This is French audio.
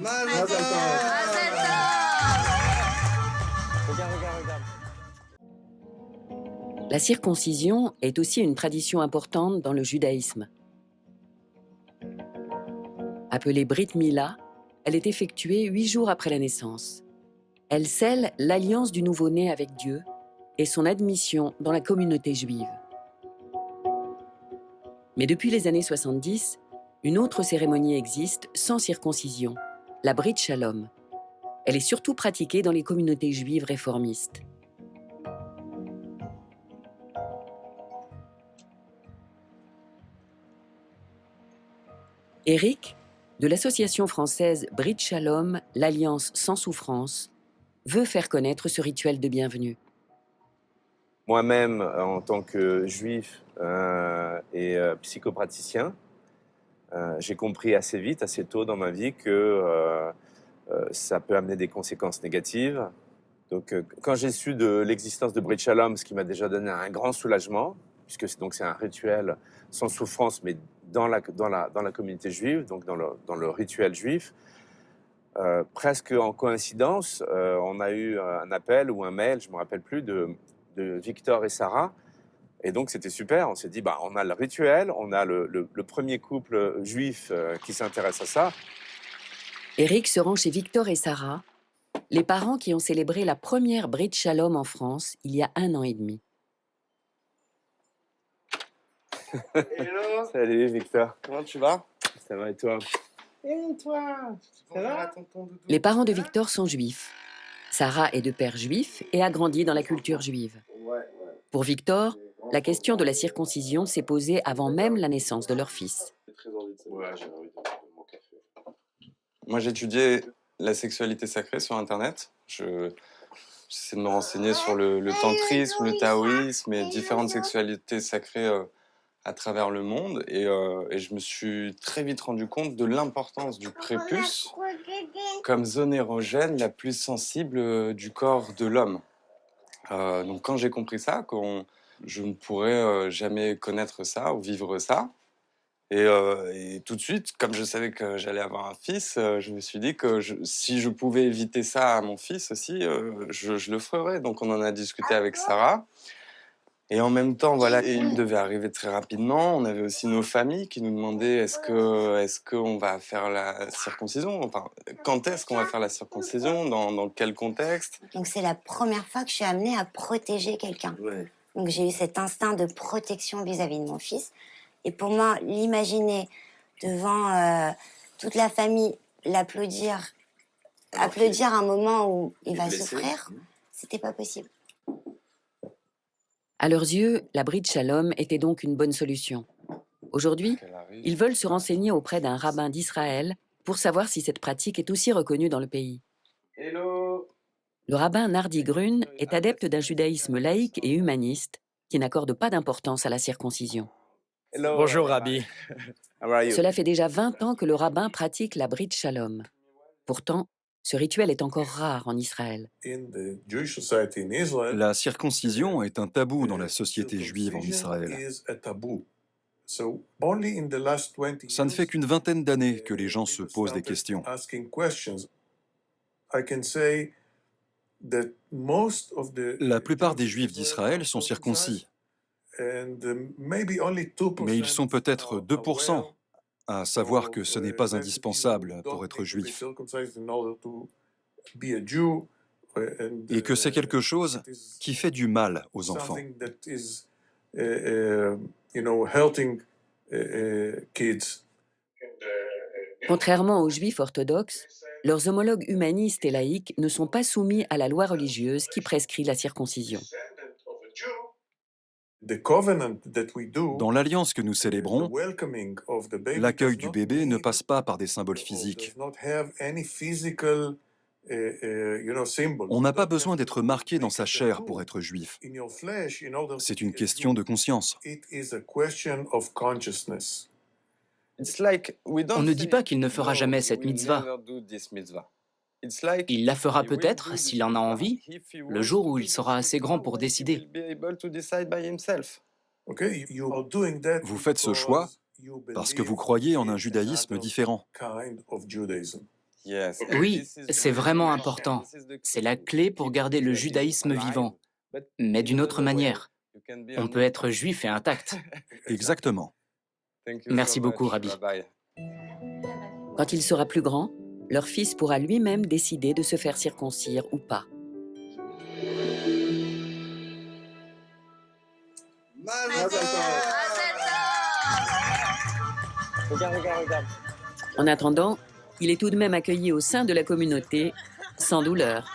Mazel tov. Regarde. La circoncision est aussi une tradition importante dans le judaïsme. Appelée Brit Mila, elle est effectuée 8 jours après la naissance. Elle scelle l'alliance du nouveau-né avec Dieu et son admission dans la communauté juive. Mais depuis les années 70, une autre cérémonie existe sans circoncision, la Brit Shalom. Elle est surtout pratiquée dans les communautés juives réformistes. Eric, de l'association française Brit Shalom, l'Alliance sans souffrance, veut faire connaître ce rituel de bienvenue. Moi-même, en tant que juif et psychopraticien, j'ai compris assez vite, assez tôt dans ma vie que ça peut amener des conséquences négatives. Donc, quand j'ai su de l'existence de Brit Shalom, ce qui m'a déjà donné un grand soulagement, puisque c'est un rituel sans souffrance, mais dans la communauté juive, donc dans le rituel juif, presque en coïncidence, on a eu un appel ou un mail, je ne me rappelle plus, de Victor et Sarah. Et donc, c'était super. On s'est dit, on a le rituel, on a le premier couple juif qui s'intéresse à ça. Eric se rend chez Victor et Sarah, les parents qui ont célébré la première Brit Shalom en France il y a 1 an et demi. Hello. Salut Victor. Comment tu vas? Ça va et toi? Et toi? Ça va? Les parents de Victor sont juifs. Sarah est de père juif et a grandi dans la culture juive. Pour Victor, la question de la circoncision s'est posée avant même la naissance de leur fils. Moi, j'étudiais la sexualité sacrée sur Internet. J'essaie de me renseigner sur le tantrisme, le taoïsme et différentes sexualités sacrées à travers le monde. Et je me suis très vite rendu compte de l'importance du prépuce comme zone érogène la plus sensible du corps de l'homme. Donc quand j'ai compris ça, je ne pourrais jamais connaître ça ou vivre ça, et tout de suite, comme je savais que j'allais avoir un fils, je me suis dit que si je pouvais éviter ça à mon fils aussi, je le ferais. Donc on en a discuté avec Sarah. Et en même temps, voilà, il devait arriver très rapidement. On avait aussi nos familles qui nous demandaient est-ce qu'on va faire la circoncision? Enfin, quand est-ce qu'on va faire la circoncision? Dans quel contexte? Donc c'est la première fois que je suis amenée à protéger quelqu'un. Ouais. Donc j'ai eu cet instinct de protection vis-à-vis de mon fils. Et pour moi, l'imaginer devant toute la famille, applaudir un moment où il va souffrir, c'était pas possible. À leurs yeux, la Brit Shalom était donc une bonne solution. Aujourd'hui, ils veulent se renseigner auprès d'un rabbin d'Israël pour savoir si cette pratique est aussi reconnue dans le pays. Hello. Le rabbin Nardi Grun est adepte d'un judaïsme laïque et humaniste qui n'accorde pas d'importance à la circoncision. Hello. Bonjour, Rabbi. How are you? Cela fait déjà 20 ans que le rabbin pratique la Brit Shalom. Pourtant, ce rituel est encore rare en Israël. La circoncision est un tabou dans la société juive en Israël. Ça ne fait qu'une vingtaine d'années que les gens se posent des questions. La plupart des Juifs d'Israël sont circoncis, mais ils sont peut-être 2% à savoir que ce n'est pas indispensable pour être juif, et que c'est quelque chose qui fait du mal aux enfants. Contrairement aux juifs orthodoxes, leurs homologues humanistes et laïques ne sont pas soumis à la loi religieuse qui prescrit la circoncision. Dans l'alliance que nous célébrons, l'accueil du bébé ne passe pas par des symboles physiques. On n'a pas besoin d'être marqué dans sa chair pour être juif. C'est une question de conscience. On ne dit pas qu'il ne fera jamais cette mitzvah. Il la fera peut-être, s'il en a envie, le jour où il sera assez grand pour décider. Vous faites ce choix parce que vous croyez en un judaïsme différent. Oui, c'est vraiment important. C'est la clé pour garder le judaïsme vivant, mais d'une autre manière. On peut être juif et intact. Exactement. Merci beaucoup, Rabbi. Quand il sera plus grand, leur fils pourra lui-même décider de se faire circoncire ou pas. En attendant, il est tout de même accueilli au sein de la communauté, sans douleur.